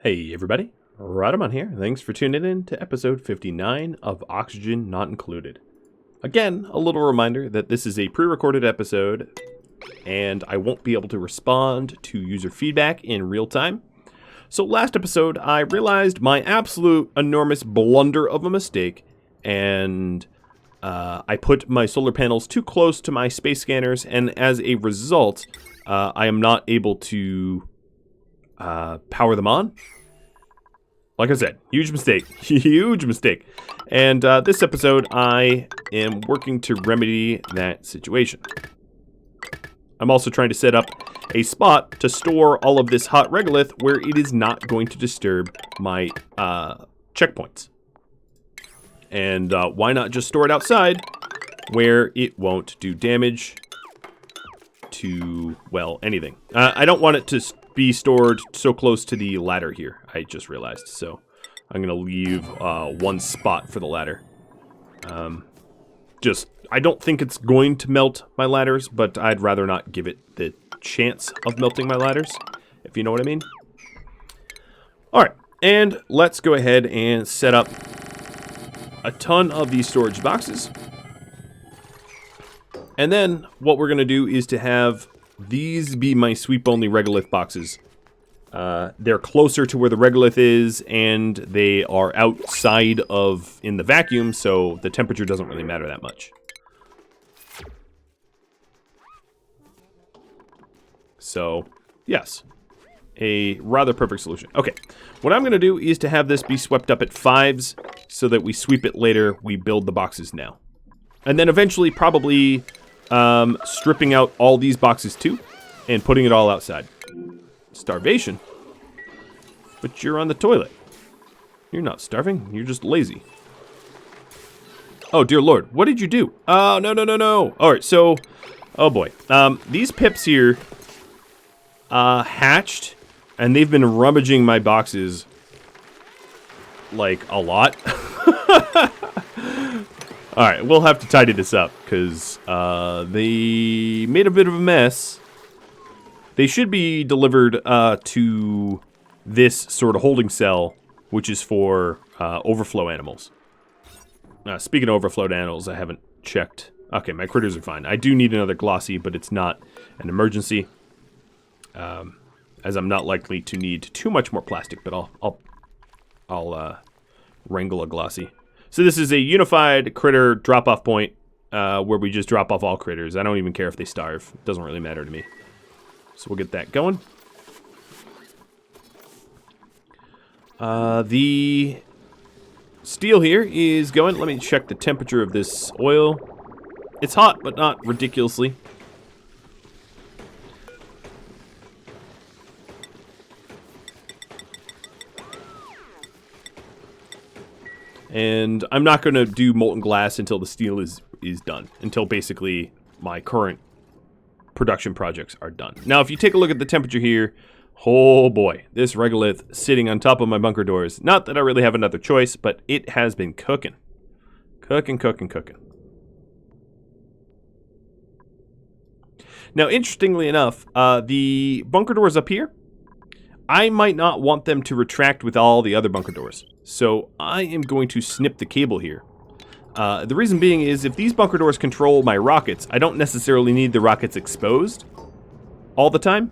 Hey everybody, Rodamon here. Thanks for tuning in to episode 59 of Oxygen Not Included. Again, a little reminder that this is a pre-recorded episode and I won't be able to respond to user feedback in real time. So last episode, I realized my absolute enormous blunder of a mistake and I put my solar panels too close to my space scanners, and as a result, I am not able to power them on. Like I said, huge mistake. Huge mistake. And this episode, I am working to remedy that situation. I'm also trying to set up a spot to store all of this hot regolith where it is not going to disturb my checkpoints. And why not just store it outside where it won't do damage to, well, anything. I don't want it to be stored so close to the ladder here, I just realized. So I'm going to leave one spot for the ladder. I don't think it's going to melt my ladders, but I'd rather not give it the chance of melting my ladders, if you know what I mean. Alright, and let's go ahead and set up a ton of these storage boxes. And then what we're going to do is to have these be my sweep-only regolith boxes. They're closer to where the regolith is, and they are outside of in the vacuum, so the temperature doesn't really matter that much. So, yes. A rather perfect solution. Okay, what I'm going to do is to have this be swept up at 5s, so that we sweep it later, we build the boxes now. And then eventually, probably stripping out all these boxes too, and putting it all outside. Starvation? But you're on the toilet. You're not starving, you're just lazy. Oh, dear lord, what did you do? Oh, no, no, no, no. Alright, so, oh boy. These pips here hatched, and they've been rummaging my boxes, like, a lot. Alright, we'll have to tidy this up, because they made a bit of a mess. They should be delivered to this sort of holding cell, which is for overflow animals. Speaking of overflow animals, I haven't checked. Okay, my critters are fine. I do need another glossy, but it's not an emergency. As I'm not likely to need too much more plastic, but I'll wrangle a glossy. So this is a unified critter drop-off point where we just drop off all critters. I don't even care if they starve. It doesn't really matter to me. So we'll get that going. The steel here is going. Let me check the temperature of this oil. It's hot, but not ridiculously. And I'm not going to do molten glass until the steel is done. Until basically my current production projects are done. Now, if you take a look at the temperature here, oh boy, this regolith sitting on top of my bunker doors. Not that I really have another choice, but it has been cooking. Cooking, cooking, cooking. Now, interestingly enough, the bunker doors up here, I might not want them to retract with all the other bunker doors. So I am going to snip the cable here. The reason being is if these bunker doors control my rockets, I don't necessarily need the rockets exposed all the time.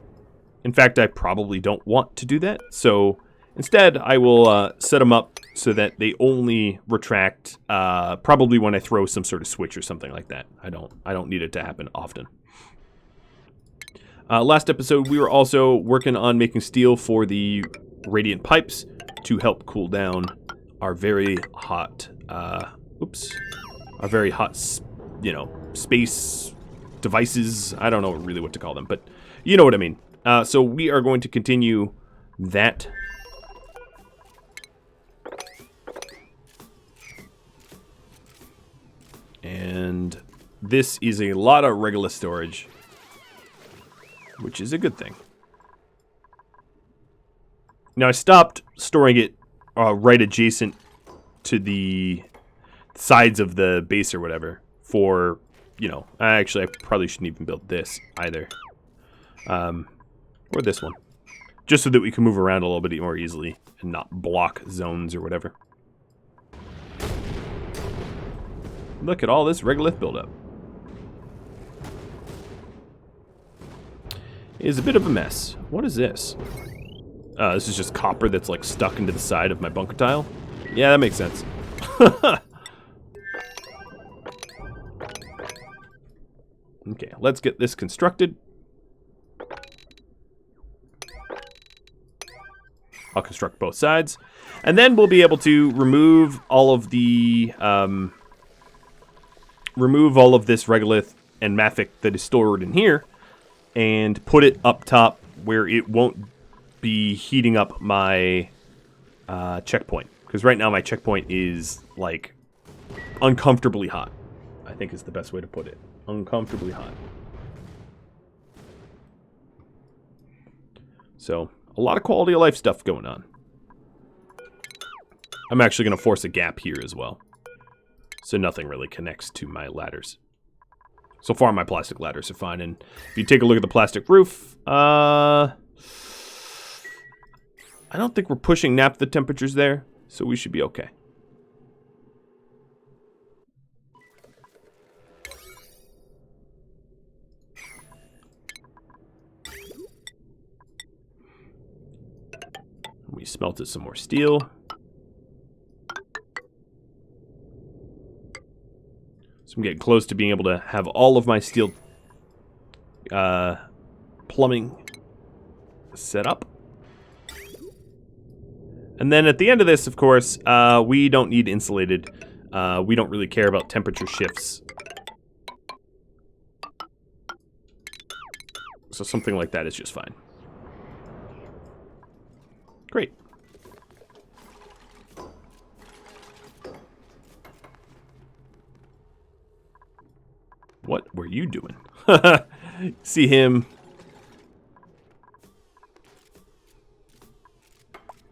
In fact, I probably don't want to do that. So instead, I will set them up so that they only retract probably when I throw some sort of switch or something like that. I don't need it to happen often. Last episode, we were also working on making steel for the radiant pipes to help cool down our very hot, space devices. I don't know really what to call them, but you know what I mean. So we are going to continue that. And this is a lot of regular storage, which is a good thing. Now, I stopped storing it right adjacent to the sides of the base or whatever for, I probably shouldn't even build this either. Or this one. just so that we can move around a little bit more easily and not block zones or whatever. Look at all this regolith buildup. It is a bit of a mess. What is this? This is just copper that's like stuck into the side of my bunker tile. Yeah, that makes sense. Okay, let's get this constructed. I'll construct both sides. And then we'll be able to remove all of the... remove all of this regolith and mafic that is stored in here. And put it up top where it won't be heating up my checkpoint. Because right now my checkpoint is, like, uncomfortably hot. I think is the best way to put it. Uncomfortably hot. So, a lot of quality of life stuff going on. I'm actually going to force a gap here as well. So nothing really connects to my ladders. So far my plastic ladders are fine. And if you take a look at the plastic roof, I don't think we're pushing naphtha temperatures there. So we should be okay. We smelted some more steel. So I'm getting close to being able to have all of my steel plumbing set up. And then at the end of this, of course, we don't need insulated. We don't really care about temperature shifts. So something like that is just fine. Great. What were you doing? See him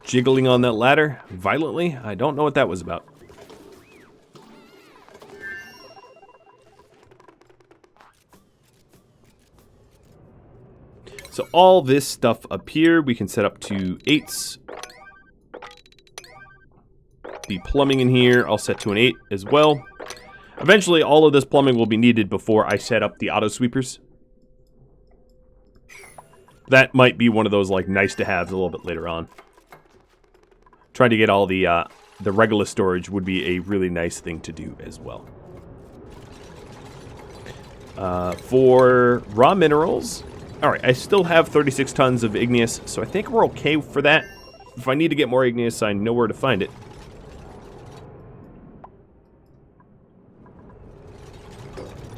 jiggling on that ladder violently? I don't know what that was about. So all this stuff up here, we can set up to 8s. The plumbing in here, I'll set to an 8 as well. Eventually, all of this plumbing will be needed before I set up the auto sweepers. That might be one of those like nice to haves a little bit later on. Trying to get all the regolith storage would be a really nice thing to do as well. For raw minerals, all right, I still have 36 tons of igneous, so I think we're okay for that. If I need to get more igneous, I know where to find it.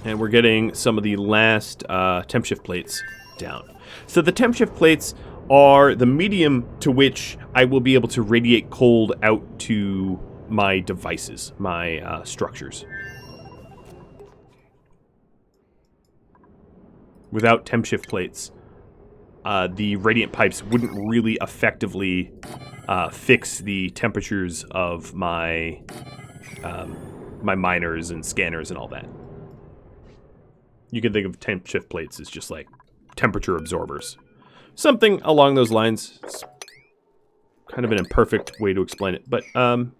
And we're getting some of the last temp shift plates down. So the temp shift plates are the medium to which I will be able to radiate cold out to my devices, my structures. Without temp shift plates, the radiant pipes wouldn't really effectively fix the temperatures of my my miners and scanners and all that. You can think of temp shift plates as just like temperature absorbers. Something along those lines. It's kind of an imperfect way to explain it, but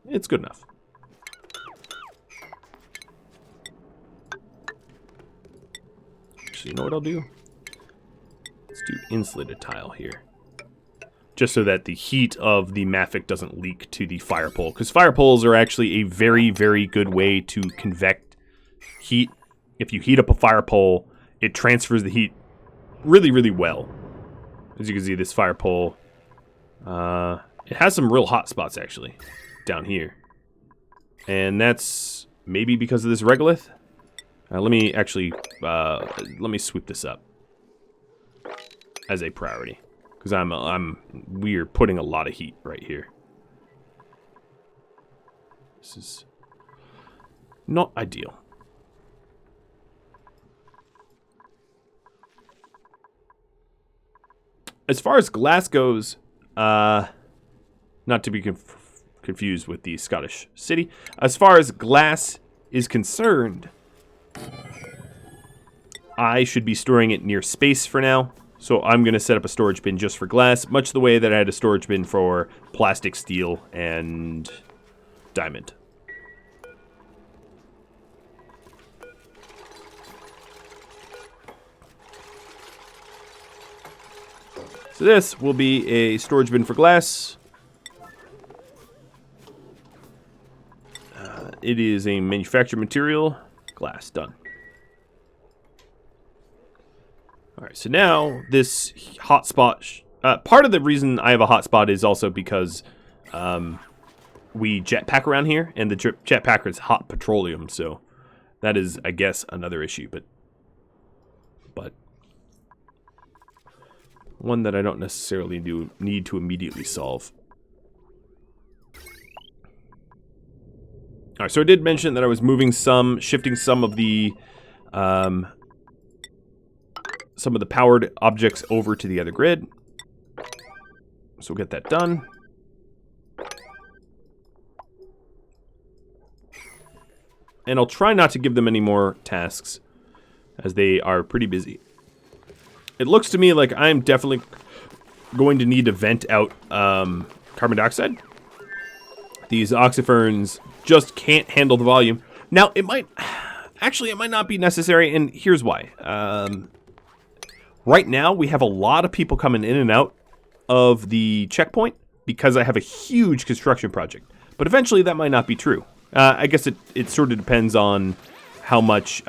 it's good enough. Actually, you know what I'll do? Let's do insulated tile here. Just so that the heat of the mafic doesn't leak to the fire pole. Because fire poles are actually a very, very good way to convect heat. If you heat up a fire pole, it transfers the heat really, really well. As you can see, this fire pole, it has some real hot spots, actually, down here. And that's maybe because of this regolith. Let me actually, let me sweep this up as a priority. Because we're putting a lot of heat right here. This is not ideal. As far as glass goes, not to be confused with the Scottish city. As far as glass is concerned, I should be storing it near space for now. So I'm going to set up a storage bin just for glass, much the way that I had a storage bin for plastic, steel, and diamond. So this will be a storage bin for glass. It is a manufactured material. Glass, done. Alright, so now this hotspot... part of the reason I have a hotspot is also because we jetpack around here, and the jetpacker is hot petroleum, so that is, I guess, another issue, but one that I don't necessarily need to immediately solve. Alright, so I did mention that I was shifting some of the powered objects over to the other grid. So we'll get that done. And I'll try not to give them any more tasks, as they are pretty busy. It looks to me like I'm definitely going to need to vent out carbon dioxide. These oxyferns just can't handle the volume. Now, it might not be necessary, and here's why. Right now, we have a lot of people coming in and out of the checkpoint because I have a huge construction project. But eventually, that might not be true. I guess it sort of depends on how much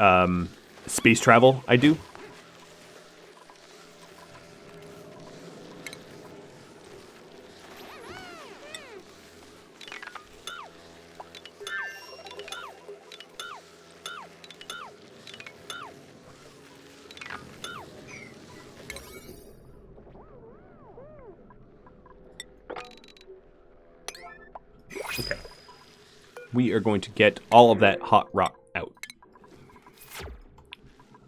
space travel I do. Okay. We are going to get all of that hot rock out.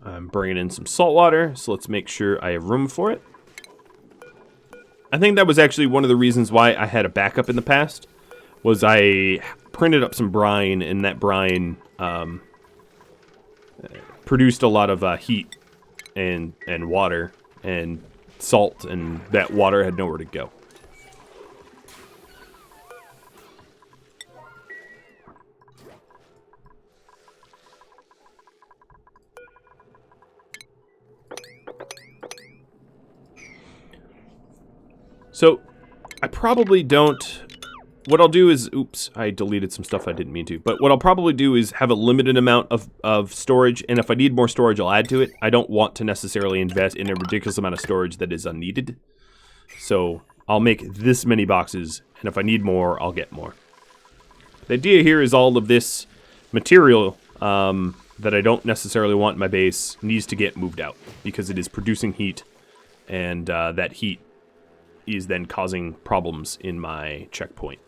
I'm bringing in some salt water, so let's make sure I have room for it. I think that was actually one of the reasons why I had a backup in the past, was I printed up some brine, and that brine produced a lot of heat and water and salt, and that water had nowhere to go. So, I probably don't... What I'll do is... Oops, I deleted some stuff I didn't mean to. But what I'll probably do is have a limited amount of storage, and if I need more storage, I'll add to it. I don't want to necessarily invest in a ridiculous amount of storage that is unneeded. So, I'll make this many boxes, and if I need more, I'll get more. The idea here is all of this material that I don't necessarily want in my base needs to get moved out, because it is producing heat, and that heat is then causing problems in my checkpoint.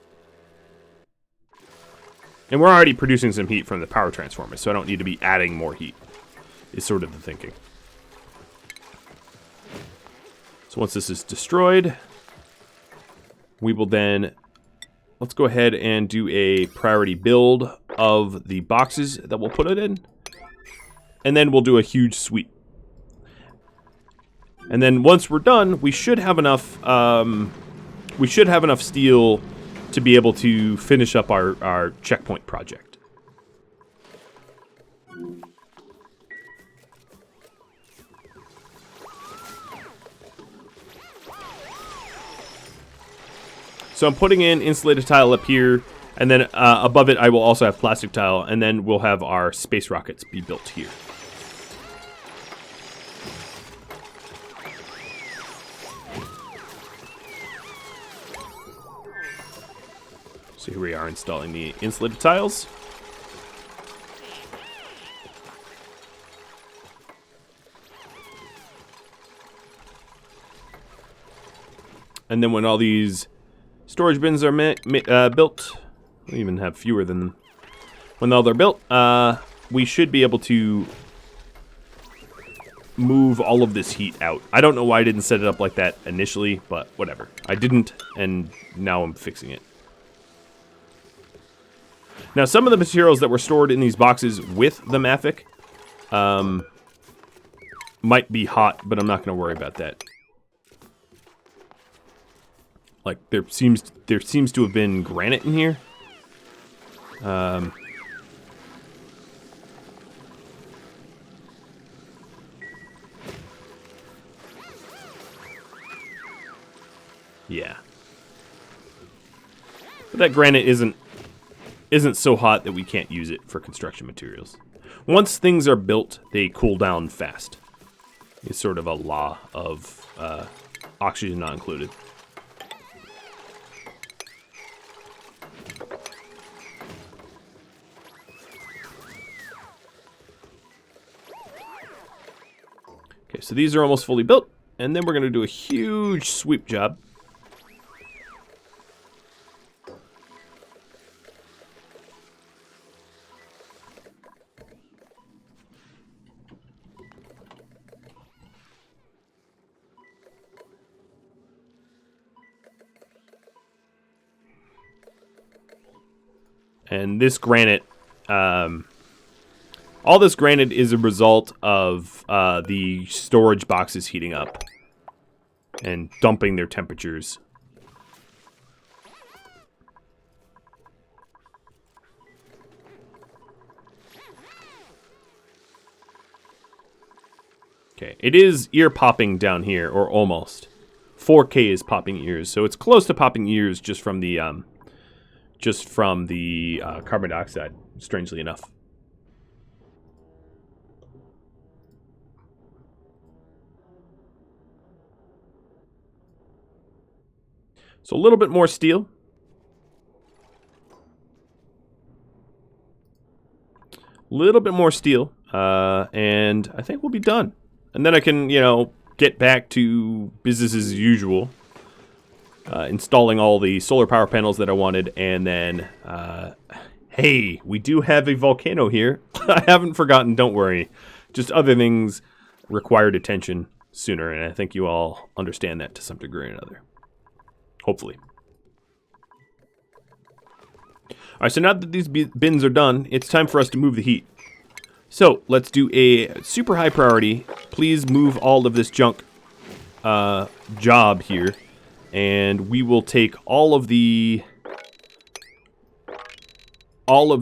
And we're already producing some heat from the power transformer, so I don't need to be adding more heat, is sort of the thinking. So once this is destroyed, we will then... Let's go ahead and do a priority build of the boxes that we'll put it in. And then we'll do a huge sweep. And then once we're done, we should have enough steel to be able to finish up our checkpoint project. So I'm putting in insulated tile up here, and then above it I will also have plastic tile, and then we'll have our space rockets be built here. So here we are installing the insulated tiles. And then when all these storage bins are built, we even have fewer than when all they're built, we should be able to move all of this heat out. I don't know why I didn't set it up like that initially, but whatever. I didn't, and now I'm fixing it. Now, some of the materials that were stored in these boxes with the Mavic might be hot, but I'm not going to worry about that. Like, there seems to have been granite in here. Yeah. But that granite isn't so hot that we can't use it for construction materials. Once things are built, they cool down fast. It's sort of a law of oxygen not included. Okay, so these are almost fully built, and then we're going to do a huge sweep job. And this granite, all this granite is a result of the storage boxes heating up and dumping their temperatures. Okay, it is ear popping down here, or almost. 4K is popping ears, so it's close to popping ears just from the carbon dioxide, strangely enough. So a little bit more steel. Little bit more steel, and I think we'll be done. And then I can, get back to business as usual. Installing all the solar power panels that I wanted, and then, hey, we do have a volcano here. I haven't forgotten, don't worry. Just other things required attention sooner, and I think you all understand that to some degree or another. Hopefully. Alright, so now that these bins are done, it's time for us to move the heat. So, let's do a super high priority. Please move all of this junk job here. And we will take all of the hot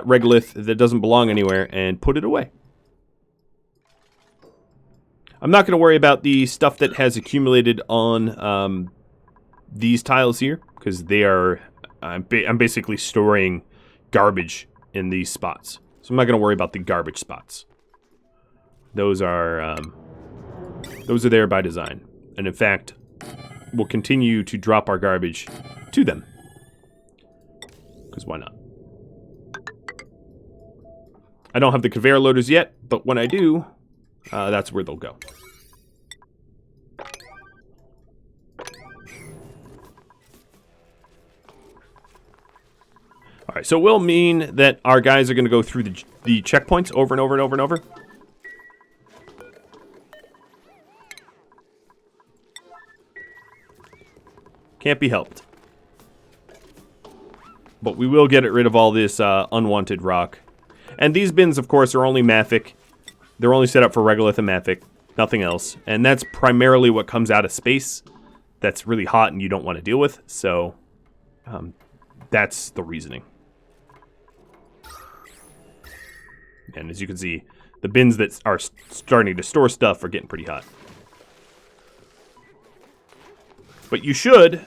regolith that doesn't belong anywhere and put it away. I'm not going to worry about the stuff that has accumulated on these tiles here, because they are I'm basically storing garbage in these spots. So I'm not going to worry about the garbage spots. Those are there by design. And in fact, we'll continue to drop our garbage to them. Because why not? I don't have the conveyor loaders yet, but when I do, that's where they'll go. Alright, so it will mean that our guys are going to go through the checkpoints over and over and over and over. Can't be helped. But we will get rid of all this unwanted rock. And these bins, of course, are only Mafic. They're only set up for Regolith and Mafic, nothing else. And that's primarily what comes out of space that's really hot and you don't want to deal with. So, that's the reasoning. And as you can see, the bins that are starting to store stuff are getting pretty hot. But you should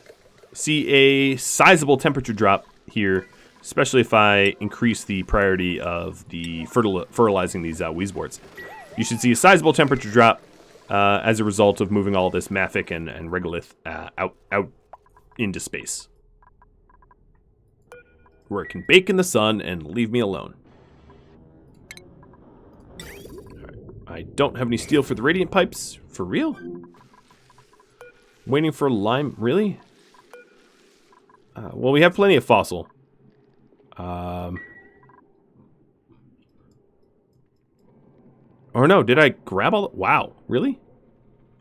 see a sizable temperature drop here, especially if I increase the priority of the fertilizing these Weezeboards. You should see a sizable temperature drop as a result of moving all this Mafic and Regolith out into space, where it can bake in the sun and leave me alone. Right. I don't have any steel for the radiant pipes. For real? Waiting for lime. Really? Well, we have plenty of fossil. Or no, did I grab all... Wow, really?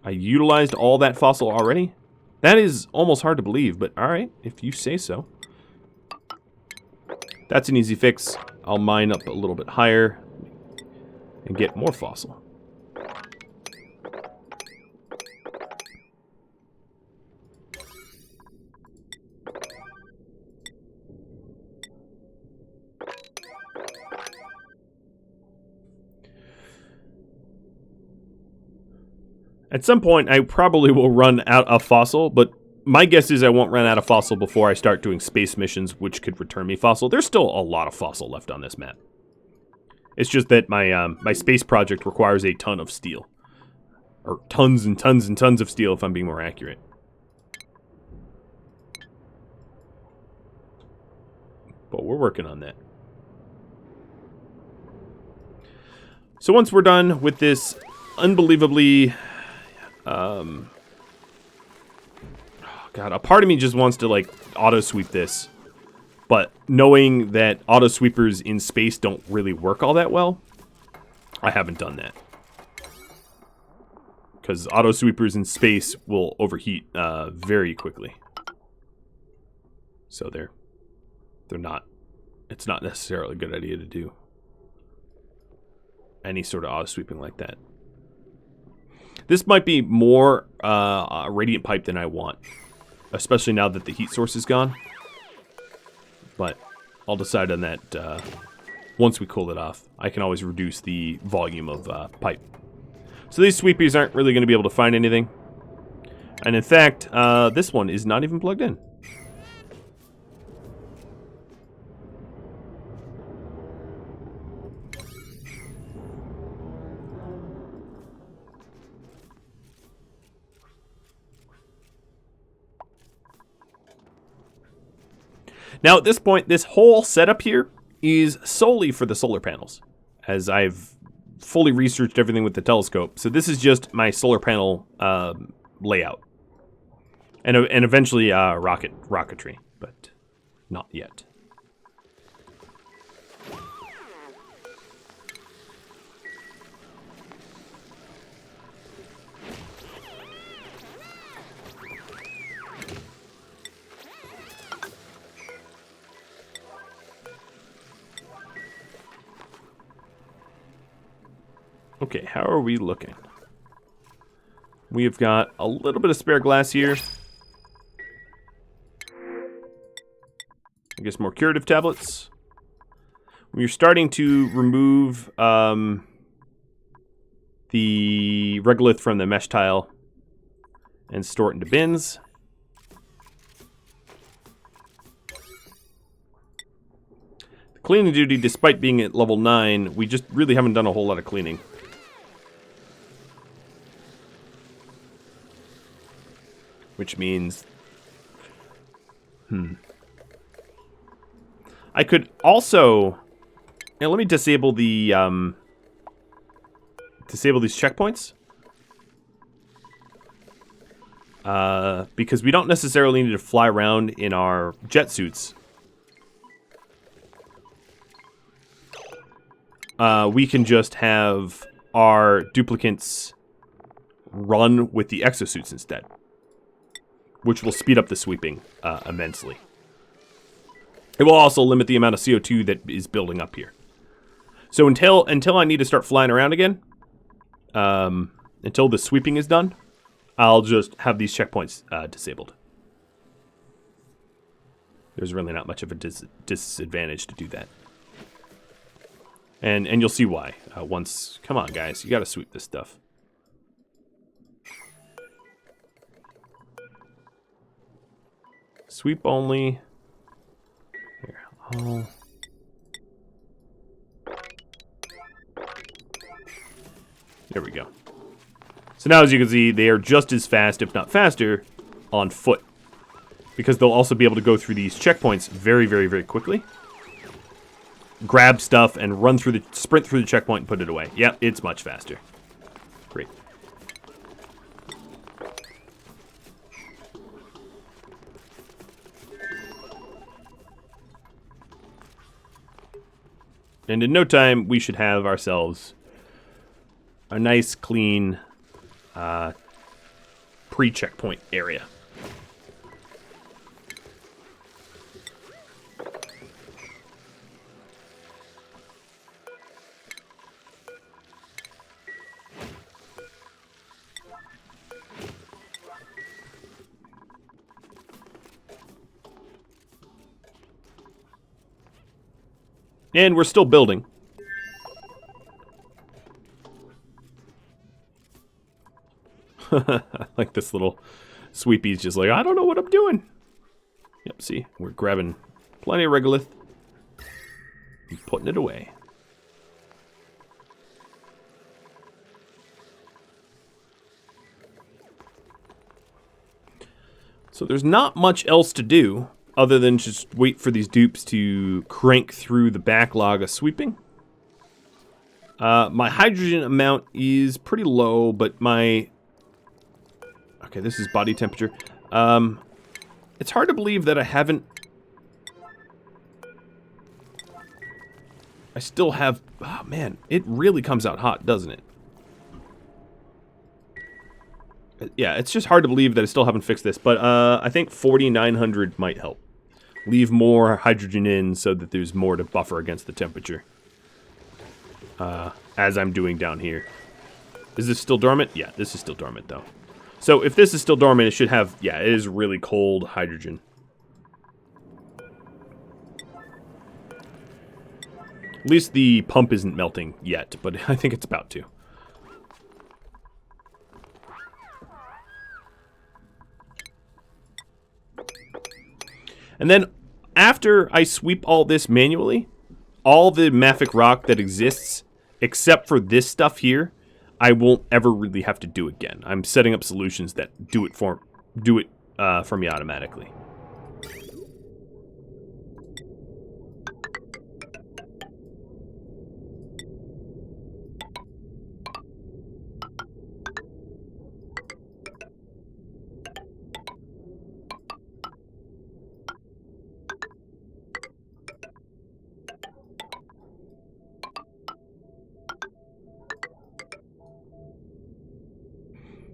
I utilized all that fossil already? That is almost hard to believe, but alright, if you say so. That's an easy fix. I'll mine up a little bit higher and get more fossil. At some point, I probably will run out of fossil, but my guess is I won't run out of fossil before I start doing space missions, which could return me fossil. There's still a lot of fossil left on this map. It's just that my space project requires a ton of steel. Or tons and tons and tons of steel, if I'm being more accurate. But we're working on that. So once we're done with this unbelievably... oh God, a part of me just wants to, like, auto-sweep this. But knowing that auto-sweepers in space don't really work all that well, I haven't done that. Because auto-sweepers in space will overheat very quickly. So they're not... It's not necessarily a good idea to do any sort of auto-sweeping like that. This might be more radiant pipe than I want. Especially now that the heat source is gone. But I'll decide on that once we cool it off. I can always reduce the volume of pipe. So these sweepies aren't really going to be able to find anything. And in fact, this one is not even plugged in. Now at this point, this whole setup here is solely for the solar panels, as I've fully researched everything with the telescope. So this is just my solar panel layout. And eventually rocketry, but not yet. Okay, how are we looking? We've got a little bit of spare glass here. I guess more curative tablets. We're starting to remove the regolith from the mesh tile and store it into bins. The cleaning duty, despite being at level 9, we just really haven't done a whole lot of cleaning. Which means... I could also... Now let me disable the... disable these checkpoints. Because we don't necessarily need to fly around in our jet suits. We can just have our duplicates run with the exosuits instead. Which will speed up the sweeping immensely. It will also limit the amount of CO2 that is building up here. So until I need to start flying around again, until the sweeping is done, I'll just have these checkpoints disabled. There's really not much of a disadvantage to do that. And you'll see why. Once, come on guys, you gotta sweep this stuff. Sweep only. Here, there we go. So now, as you can see, they are just as fast, if not faster, on foot. Because they'll also be able to go through these checkpoints very, very, very quickly. Grab stuff and sprint through the checkpoint and put it away. Yep, it's much faster. Great. And in no time, we should have ourselves a nice, clean, pre-checkpoint area. And we're still building. Like this little sweepy's just like, I don't know what I'm doing. Yep, see, we're grabbing plenty of Regolith and putting it away. So there's not much else to do other than just wait for these dupes to crank through the backlog of sweeping. My hydrogen amount is pretty low, but my... Okay, this is body temperature. It's hard to believe that I haven't... I still have... Oh, man, it really comes out hot, doesn't it? Yeah, it's just hard to believe that I still haven't fixed this, but I think 4,900 might help. Leave more hydrogen in so that there's more to buffer against the temperature. As I'm doing down here. Is this still dormant? Yeah, this is still dormant, though. So if this is still dormant, it should have... Yeah, it is really cold hydrogen. At least the pump isn't melting yet, but I think it's about to. And then, after I sweep all this manually, all the mafic rock that exists, except for this stuff here, I won't ever really have to do again. I'm setting up solutions that do it for me automatically.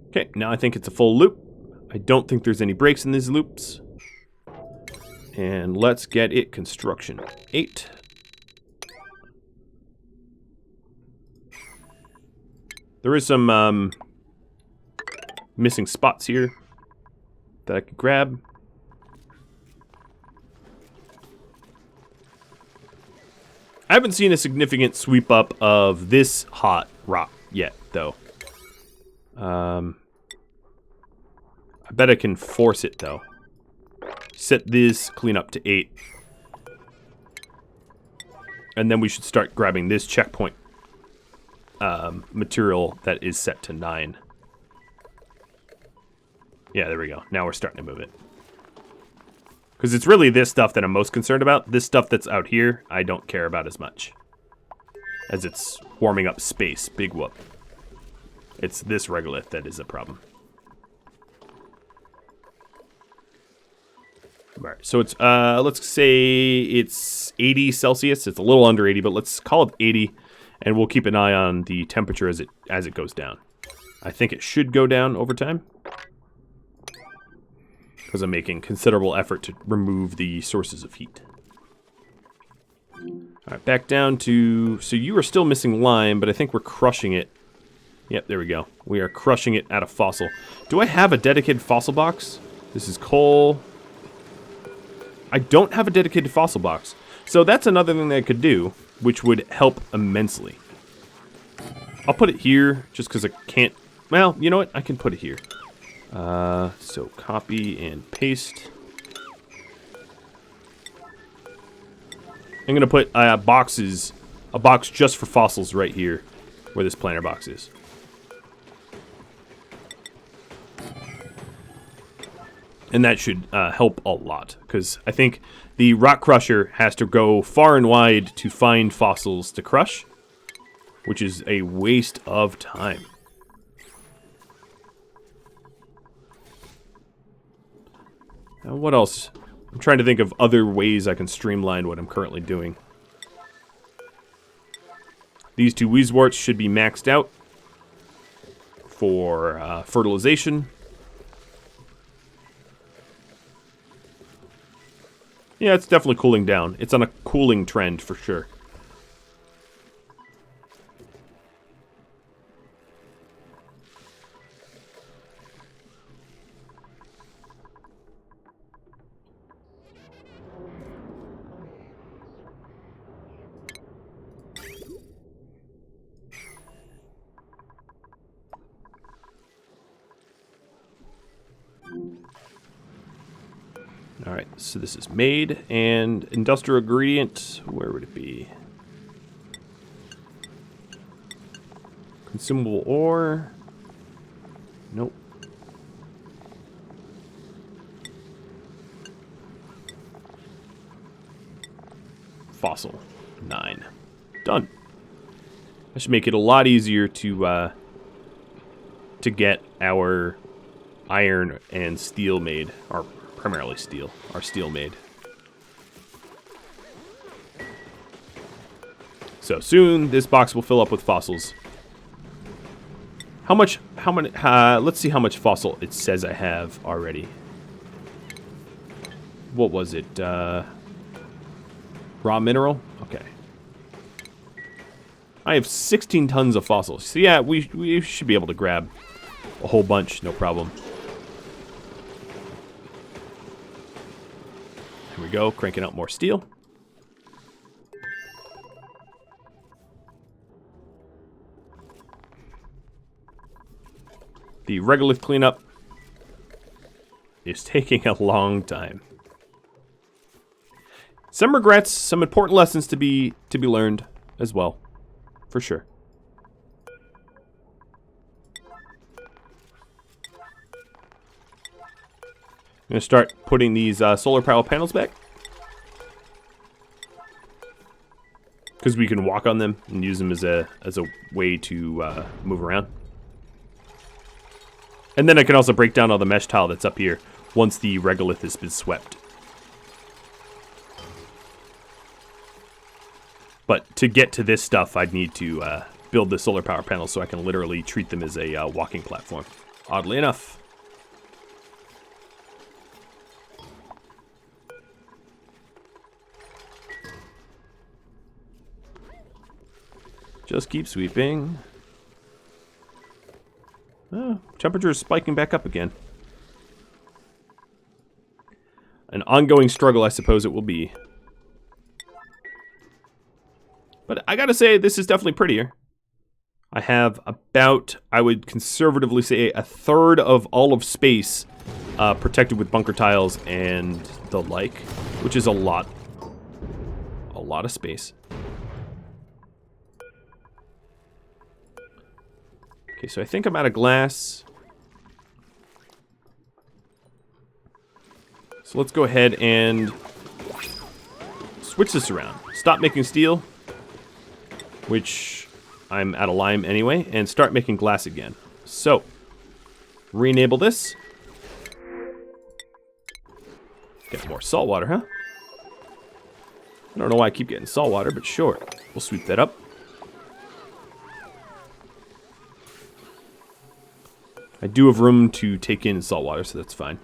Okay, now I think it's a full loop. I don't think there's any breaks in these loops. And let's get it construction 8. There is some missing spots here that I could grab. I haven't seen a significant sweep up of this hot rock yet, though. I bet I can force it, though. Set this cleanup to 8. And then we should start grabbing this checkpoint material that is set to 9. Yeah, there we go. Now we're starting to move it. Because it's really this stuff that I'm most concerned about. This stuff that's out here, I don't care about as much. As it's warming up space. Big whoop. It's this regolith that is a problem. Alright, so it's, let's say it's 80 Celsius. It's a little under 80, but let's call it 80. And we'll keep an eye on the temperature as it goes down. I think it should go down over time. Because I'm making considerable effort to remove the sources of heat. Alright, back down to... So you are still missing lime, but I think we're crushing it. Yep, there we go. We are crushing it out of fossil. Do I have a dedicated fossil box? This is coal. I don't have a dedicated fossil box. So that's another thing that I could do, which would help immensely. I'll put it here, just because I can't... Well, you know what? I can put it here. So copy and paste. I'm going to put a box just for fossils right here, where this planter box is. And that should help a lot, because I think the rock crusher has to go far and wide to find fossils to crush, which is a waste of time. Now, what else? I'm trying to think of other ways I can streamline what I'm currently doing. These 2 Weezwarts should be maxed out for fertilization. Yeah, it's definitely cooling down. It's on a cooling trend for sure. Alright, so this is made, and industrial ingredient, where would it be? Consumable ore. Nope. Fossil. 9. Done. That should make it a lot easier to get our iron and steel made, or primarily steel, our steel made. So soon this box will fill up with fossils. How many, let's see how much fossil it says I have already. What was it, raw mineral? Okay. I have 16 tons of fossils. So yeah, we should be able to grab a whole bunch, no problem. Here we go, cranking out more steel. The Regolith cleanup is taking a long time. Some regrets, some important lessons to be learned as well, for sure. I'm going to start putting these solar power panels back, because we can walk on them and use them as a way to move around. And then I can also break down all the mesh tile that's up here once the Regolith has been swept. But to get to this stuff, I'd need to build the solar power panels so I can literally treat them as a walking platform. Oddly enough. Just keep sweeping. Oh, temperature is spiking back up again. An ongoing struggle, I suppose it will be. But I gotta say, this is definitely prettier. I have about, I would conservatively say, a third of all of space protected with bunker tiles and the like, which is a lot of space. Okay, so I think I'm out of glass. So let's go ahead and switch this around. Stop making steel, which I'm out of lime anyway, and start making glass again. So, re-enable this. Get more salt water, huh? I don't know why I keep getting salt water, but sure. We'll sweep that up. I do have room to take in salt water, so that's fine.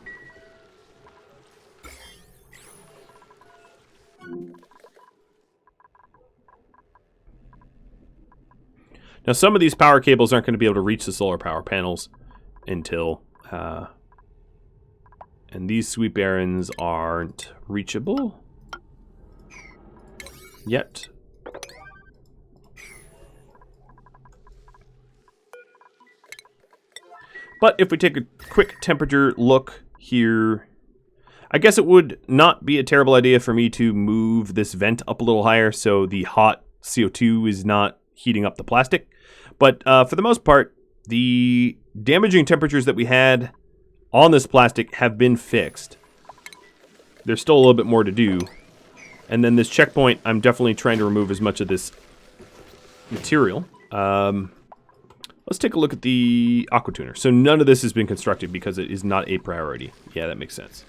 Now, some of these power cables aren't going to be able to reach the solar power panels until... and these sweep errands aren't reachable yet. But if we take a quick temperature look here, I guess it would not be a terrible idea for me to move this vent up a little higher so the hot CO2 is not heating up the plastic. But for the most part, the damaging temperatures that we had on this plastic have been fixed. There's still a little bit more to do. And then this checkpoint, I'm definitely trying to remove as much of this material. Let's take a look at the aqua tuner. So none of this has been constructed because it is not a priority. Yeah, that makes sense.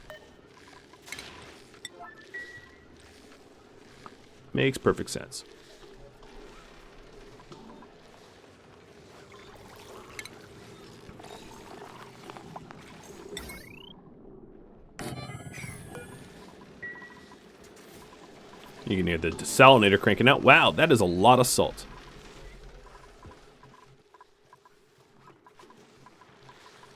Makes perfect sense. You can hear the desalinator cranking out. Wow, that is a lot of salt.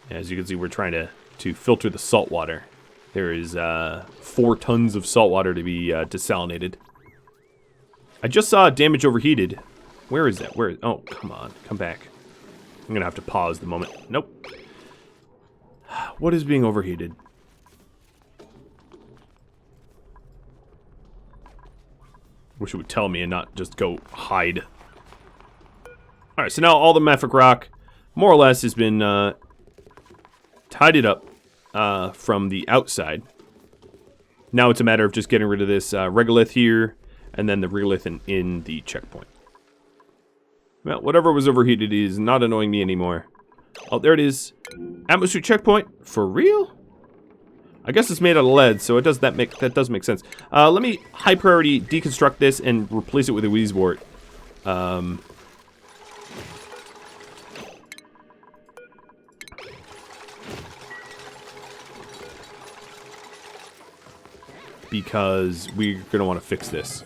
As you can see, we're trying to filter the salt water. There is 4 tons of salt water to be desalinated. I just saw damage overheated. Where is that? Where? Oh, come on. Come back. I'm going to have to pause the moment. Nope. What is being overheated? Wish it would tell me and not just go hide. Alright, so now all the Mephic rock, more or less, has been tidied up from the outside. Now it's a matter of just getting rid of this Regolith here, and then the Regolith in the checkpoint. Well, whatever was overheated is not annoying me anymore. Oh, there it is. Atmosphere checkpoint? For real? I guess it's made out of lead, so that does make sense. Let me high priority deconstruct this and replace it with a Wheezewort. Because we're going to want to fix this.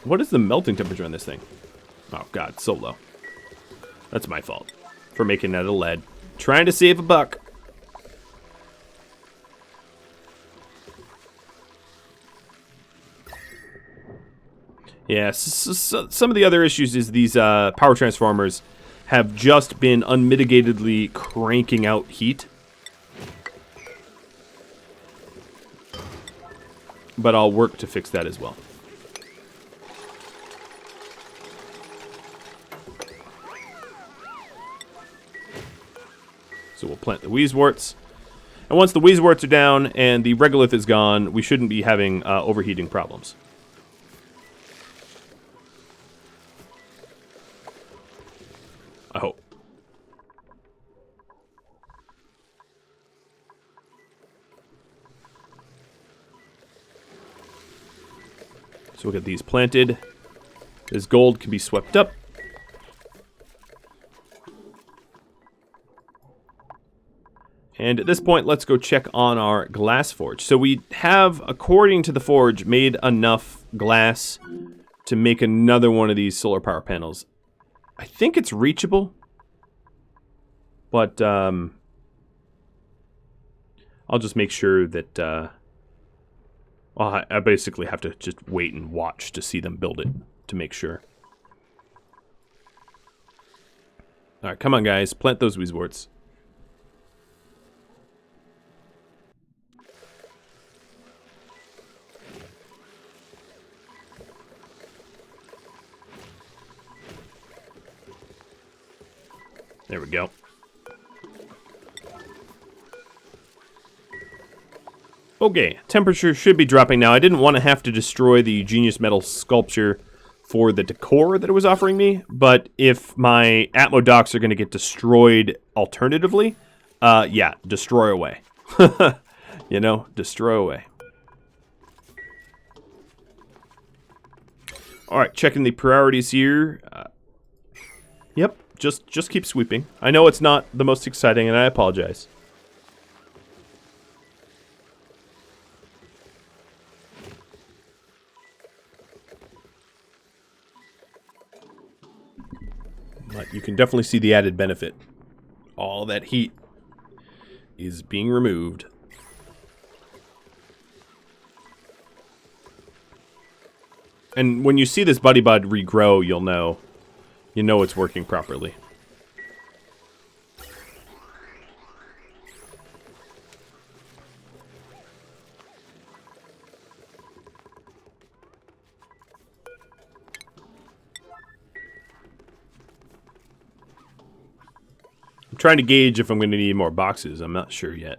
What is the melting temperature on this thing? Oh god, so low. That's my fault for making it out of lead. Trying to save a buck. Yeah, some of the other issues is these power transformers have just been unmitigatedly cranking out heat. But I'll work to fix that as well. So we'll plant the Wheezeworts. And once the Wheezeworts are down and the Regolith is gone, we shouldn't be having overheating problems. I hope. So we'll get these planted. This gold can be swept up. And at this point, let's go check on our glass forge. So we have, according to the forge, made enough glass to make another one of these solar power panels. I think it's reachable, but I'll just make sure that I basically have to just wait and watch to see them build it to make sure. All right, come on, guys, plant those Wheezeworts. There we go. Okay, temperature should be dropping now. I didn't want to have to destroy the Genius Metal sculpture for the decor that it was offering me, but if my Atmo docks are going to get destroyed alternatively, yeah, destroy away. You know, destroy away. Alright, checking the priorities here. Yep. Just keep sweeping. I know it's not the most exciting, and I apologize. But you can definitely see the added benefit. All that heat is being removed. And when you see this Buddy Bud regrow, you'll know. You know it's working properly. I'm trying to gauge if I'm going to need more boxes. I'm not sure yet.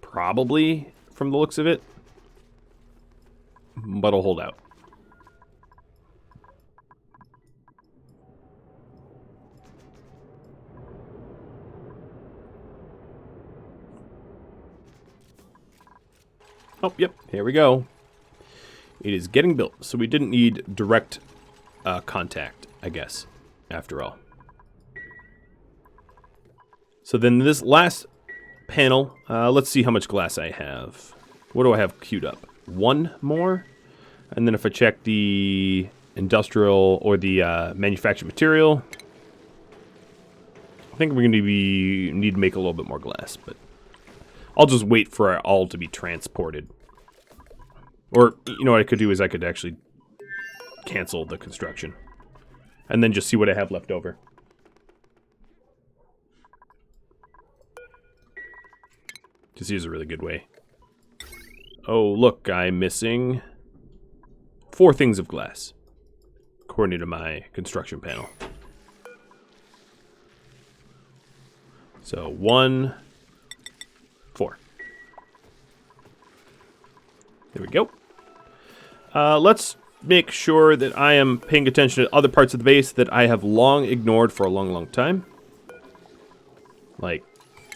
Probably, from the looks of it. But I'll hold out. Oh, yep, here we go. It is getting built, so we didn't need direct contact, I guess, after all. So then this last panel, let's see how much glass I have. What do I have queued up? One more? And then if I check the industrial or the manufactured material, I think we're going to need to make a little bit more glass, but I'll just wait for it all to be transported. Or, you know what I could do is I could actually cancel the construction. And then just see what I have left over. Because here's a really good way Oh, look, I'm missing 4 things of glass, according to my construction panel. So 1, 4. There we go. Let's make sure that I am paying attention to other parts of the base that I have long ignored for a long, long time. Like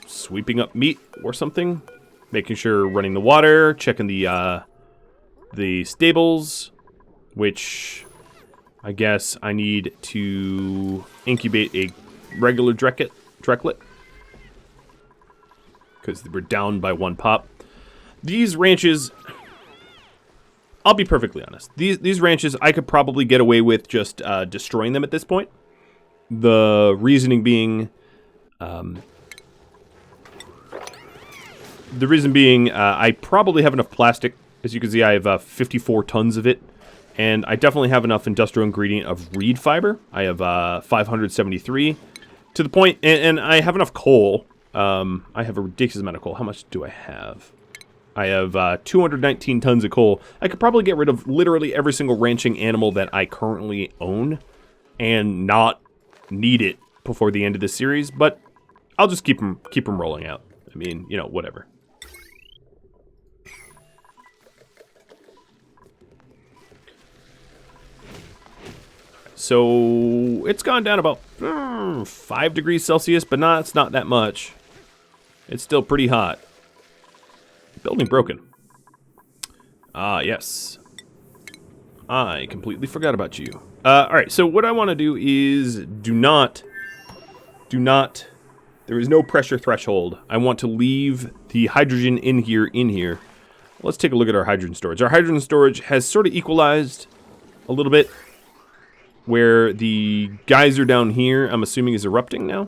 sweeping up meat or something. Making sure running the water, checking the stables, which I guess I need to incubate a regular Drecklet. Because we're down by 1 pop. These ranches, I'll be perfectly honest. These ranches, I could probably get away with just destroying them at this point. The reasoning being, I probably have enough plastic. As you can see, I have 54 tons of it. And I definitely have enough industrial ingredient of reed fiber. I have 573 to the point, and I have enough coal. I have a ridiculous amount of coal. How much do I have? I have 219 tons of coal. I could probably get rid of literally every single ranching animal that I currently own and not need it before the end of this series, but I'll just keep them rolling out. I mean, you know, whatever. So it's gone down about 5 degrees Celsius, but it's not that much. It's still pretty hot. Building broken. Ah, yes. I completely forgot about you. Alright, so what I want to do is do not, there is no pressure threshold. I want to leave the hydrogen in here. Let's take a look at our hydrogen storage. Our hydrogen storage has sort of equalized a little bit, where the geyser down here, I'm assuming, is erupting now?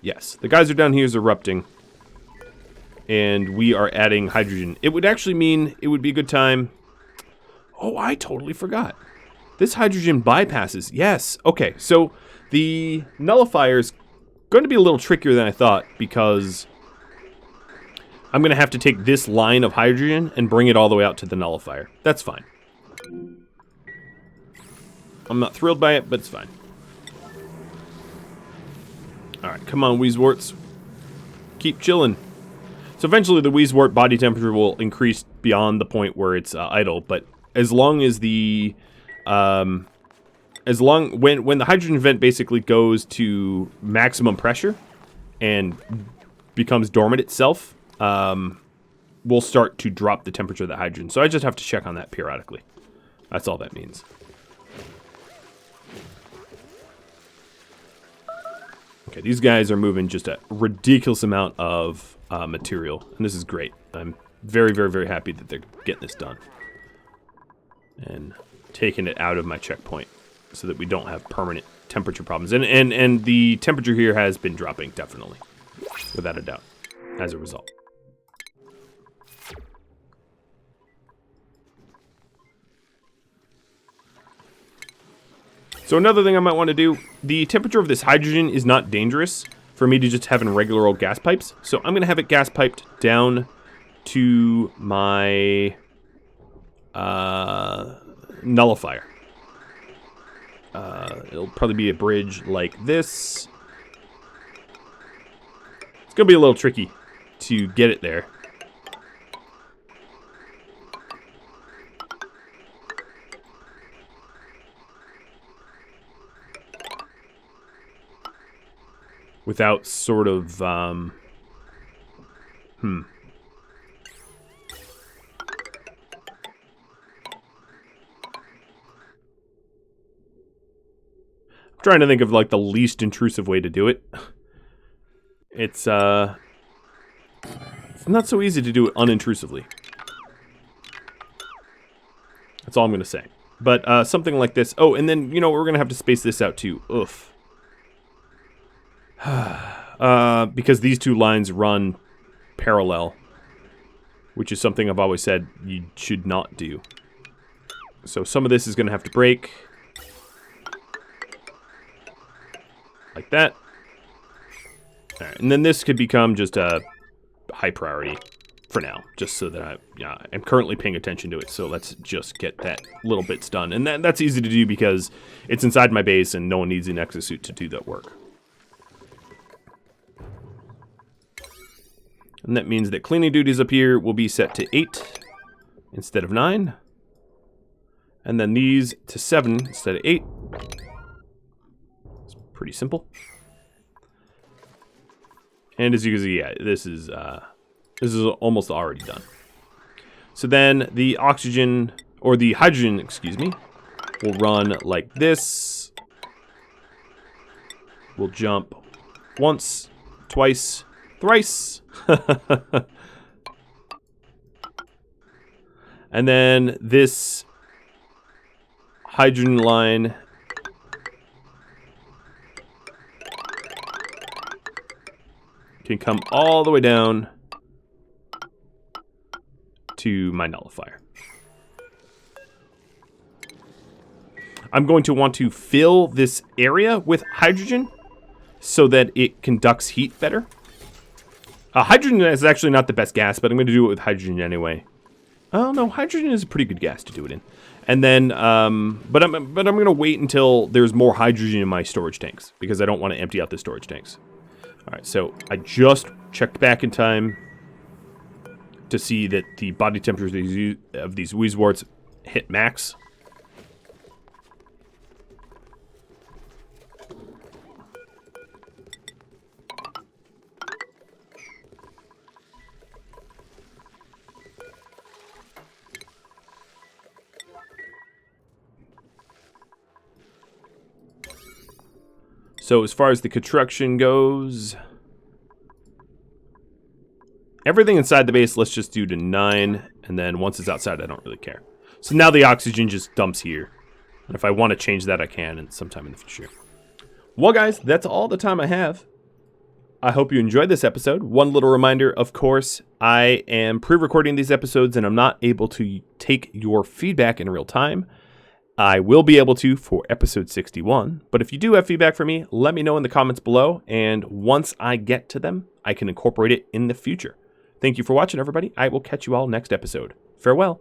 Yes, the geyser down here is erupting. And we are adding hydrogen. It would actually mean it would be a good time. Oh, I totally forgot. This hydrogen bypasses. Yes. Okay, so the nullifier is going to be a little trickier than I thought, because I'm going to have to take this line of hydrogen and bring it all the way out to the nullifier. That's fine. I'm not thrilled by it, but it's fine. Alright, come on, Weezeworts. Keep chilling. So eventually the Weezewort body temperature will increase beyond the point where it's idle, but as long as the when the hydrogen vent basically goes to maximum pressure and becomes dormant itself, we'll start to drop the temperature of the hydrogen. So I just have to check on that periodically. That's all that means. Okay, these guys are moving just a ridiculous amount of material, and this is great. I'm very, very, very happy that they're getting this done. And taking it out of my checkpoint so that we don't have permanent temperature problems. And the temperature here has been dropping, definitely. Without a doubt, as a result. So another thing I might want to do, the temperature of this hydrogen is not dangerous for me to just have in regular old gas pipes. So I'm going to have it gas piped down to my nullifier. It'll probably be a bridge like this. It's going to be a little tricky to get it there. Without sort of, I'm trying to think of, like, the least intrusive way to do it. It's not so easy to do it unintrusively. That's all I'm going to say. But something like this. Oh, and then, you know, we're going to have to space this out too. Oof. Because these two lines run parallel, which is something I've always said you should not do. So some of this is going to have to break. Like that. All right, and then this could become just a high priority for now, just so that I'm currently paying attention to it. So let's just get that little bits done. And that's easy to do because it's inside my base and no one needs an exosuit to do that work. And that means that cleaning duties up here will be set to 8 instead of 9. And then these to 7 instead of 8. It's pretty simple. And as you can see, yeah, this is almost already done. So then the oxygen, or the hydrogen, excuse me, will run like this. We'll jump once, twice, thrice. And then this hydrogen line can come all the way down to my nullifier. I'm going to want to fill this area with hydrogen so that it conducts heat better. Hydrogen is actually not the best gas, but I'm going to do it with hydrogen anyway. Oh no, hydrogen is a pretty good gas to do it in. And then, but I'm going to wait until there's more hydrogen in my storage tanks because I don't want to empty out the storage tanks. All right, so I just checked back in time to see that the body temperatures of these Weezeworts hit max. So as far as the construction goes, everything inside the base, let's just do to 9. And then once it's outside, I don't really care. So now the oxygen just dumps here. And if I want to change that, I can and sometime in the future. Well, guys, that's all the time I have. I hope you enjoyed this episode. One little reminder, of course, I am pre-recording these episodes and I'm not able to take your feedback in real time. I will be able to for episode 61, but if you do have feedback for me, let me know in the comments below, and once I get to them, I can incorporate it in the future. Thank you for watching, everybody. I will catch you all next episode. Farewell.